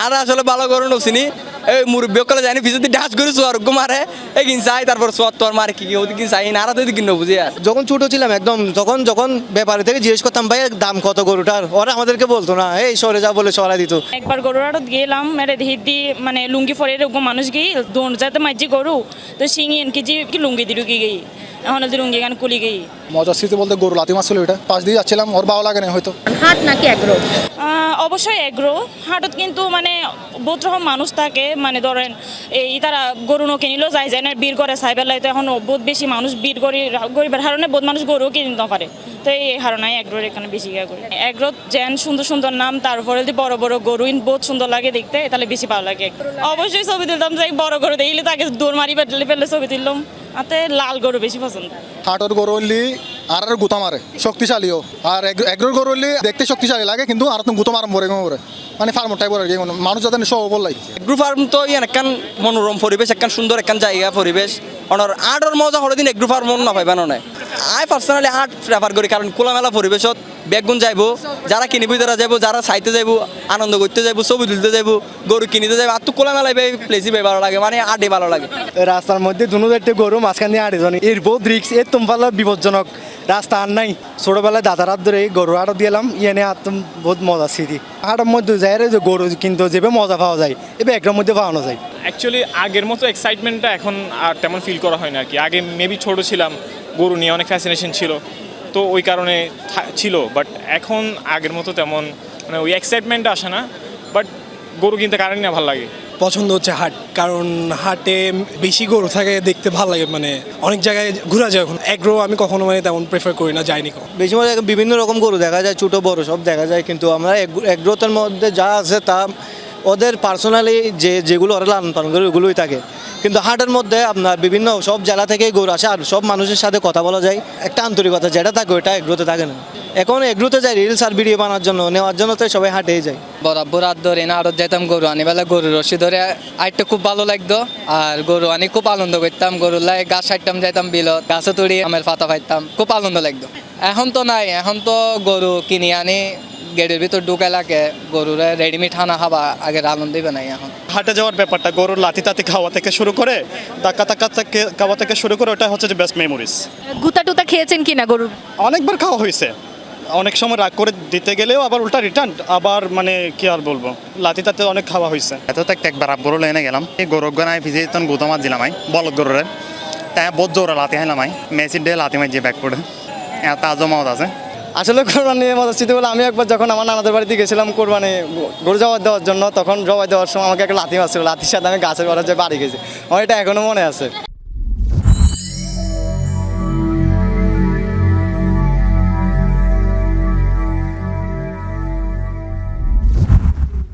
আর আসলে ভালো গরু নছিনি এই মুরব্বী কলে জানি পিছনে ডাস করে সোয়ার মারে এগিন চাই তারপর সোয়ার তোর মারে কি ওদিকে চাই না আর ওদিকে কিনো বুঝি আর যখন ছোট ছিলাম একদম তখন যখন ব্যাপারে থেকে জিজ্ঞেস করতাম ভাই দাম কত গরুটার, ওরা আমাদেরকে বলতো না, এই সরে যা বলে সরাই দিত। একবার গরুর আড়ত গেলাম মেরে হিদি মানে লুঙ্গি ফরে এরকম মানুষ গিয়ে দোন যাতে মাঝি গরু তো শিঙি এনকি যে কি লুঙ্গি দিলু কি গই এখন লুঙ্গি গান কুলি গই মজার স্মৃতি বলতে গরু লাথি মারছিল ওইটা পাশ দিয়ে যাচ্ছিলাম, ওর ভালো লাগে না হয়তো। হাট নাকি এগ্রো? অবশ্যই এগ্রো হাটত কিন্তু মানে বহুত রকম মানুষ থাকে মানে ধরেন এই তারা গরু ন কিনিলেও যায় যায় না বীর করে সাইবেলাই তো এখন বহুত বেশি মানুষ বীর গরিবের হারণে বহুত মানুষ গরু কিনতে পারে তো এই হারণায় এগ্রোর এখানে বেশি ইয়ে করি এগ্রো যেন সুন্দর সুন্দর নাম তারপরে যদি বড় বড় গরু বহুত সুন্দর লাগে দেখতে তাহলে বেশি ভালো লাগে অবশ্যই ছবি তুলতাম যাই বড় গরু দেখলে তাকে দৌড় মারি ফেললে ছবি তুললাম আতে লাল গরু বেশি পছন্দ হাটর গরু হলি আর গুতা মারে শক্তিশালীও, আর এগ্রোর গরু হলি দেখতে শক্তিশালী লাগে কিন্তু আর তুমি গুতো মারম পরে করে মানে ফার্মর টাইপের আর কি মানুষ যাতে সহ বললাই। এগ্রো ফার্ম তো ইয়ান একখান মনোরম পরিবেশ একখান সুন্দর একখান জায়গা পরিবেশ অনর আটর মজা হলে দিন এগ্রো ফার্ম না পাইবা নয় আই পার্সোনালি আট প্রেফার করি কারণ খোলামেলা পরিবেশত বেগুন যাইবো যারা কিনিবি তারা যাইবো যারা চাইতে যাইবো আনন্দ করতে যাইবো ছবি তুলতে যাইবো গরু কিনিতে যাইবো আর তো খোলামেলা প্লেসই ভালো লাগে মানে আটে ভালো লাগে। রাস্তার মধ্যে দুনো চারটে গরু মাঝখান দিয়ে আড়ে জনে এর বহুত রিক্স এর তোমার বিপজ্জনক রাস্তা আর নাই। ছোটবেলায় দাদার হাত ধরে গরু আড়ত দিলাম ইয়ে আর বহুত মজা স্মৃতি হাটের মধ্যে যাই যে গরু কিন্তু যেভাবে মজা পাওয়া যায় এবার একটার মধ্যে পাওয়ানো যায়। অ্যাকচুয়ালি আগের মতো এক্সাইটমেন্টটা এখন আর তেমন ফিল করা হয় না আর কি। আগে মেবি ছোট ছিলাম, গরু নিয়ে অনেক ফ্যাসিনেশন ছিল তো ওই কারণে ছিল, বাট এখন আগের মতো তেমন মানে ওই এক্সাইটমেন্টটা আসে না। বাট গরু কিনতে কারণে না ভালো লাগে। পছন্দ হচ্ছে হাট, কারণ হাটে বেশি গরু থাকে দেখতে ভালো লাগে, মানে অনেক জায়গায় ঘোরা যায়। এখন এগ্রো আমি কখনো মানে তেমন প্রেফার করি না, যাইনি কখনো। বেশি মজা বিভিন্ন রকম গরু দেখা যায়, ছোট বড় সব দেখা যায়, কিন্তু আমরা এগ্রোতের মধ্যে যা আছে তা ওদের পার্সোনালি যেগুলো ওরা লালন পালন করে ওগুলোই থাকে। কিন্তু হাটের মধ্যে আপনার বিভিন্ন সব জেলা থেকেই গরু আসে আর সব মানুষের সাথে কথা বলা যায়, একটা আন্তরিকতা যেটা থাকে ওটা এগ্রোতে থাকে না। এখন এগ্রোতে যায় রিলস আর ভিডিও বানার জন্য নেওয়ার জন্য তো সবাই হাটেই যায়। বরাবর হাত ধরে না আরত যাইতাম গরু আনি বেলা গরুর রশি ধরে আইটা খুব ভালো লাগতো আর গরু আনি খুব আনন্দ করতাম। গরুর লাই গাছ সাইতাম যাইতাম বিলত গাছে তুড়ি আমের পাতা পাইতাম, খুব আনন্দ লাগতো। এখন তো নাই, এখন তো গরু কিনে আনি গেটের ভিতর ঢুকে লাগে গরুর রেডিমেড খানা খাবা আগের আনন্দ দিবে নাই। এখন হাটে যাওয়ার ব্যাপারটা গরুর লাথি তাতি খাওয়া থেকে শুরু করে ধাক্কা টাক্কা থেকে খাওয়া থেকে শুরু করে ওটা হচ্ছে যে বেস্ট মেমোরিজ। গুতা টুতা খেয়েছেন কিনা গরুর? অনেকবার খাওয়া হয়েছে, অনেক সময় রাগ করে দিতে গেলেও আবার উল্টা রিটার্ন, আবার মানে কি আর বলবো লাথি তাতে অনেক খাওয়া হয়েছে। এত তো একবার গরু লেনে গেলাম এই গরু গানায় ভিজে তখন গুতো মাছ দিলাম বলদ গরুরে তাই বহুত জোরে লাথি হাইলাম মেসির ডে লাথি মাঝে ব্যাক করে এত আজও মত আছে। আসলে কোরবানি মজার স্মৃতি বলে আমি একবার যখন আমার নানাদের বাড়িতে গেছিলাম কোরবানি গরু জবাই দেওয়ার জন্য, তখন জবাই দেওয়ার সময় আমাকে একটা লাথি মারছিল, লাথির সাথে আমি গাছের ঘরে যে বাড়ি গেছি, আমার এটা এখনো মনে আছে।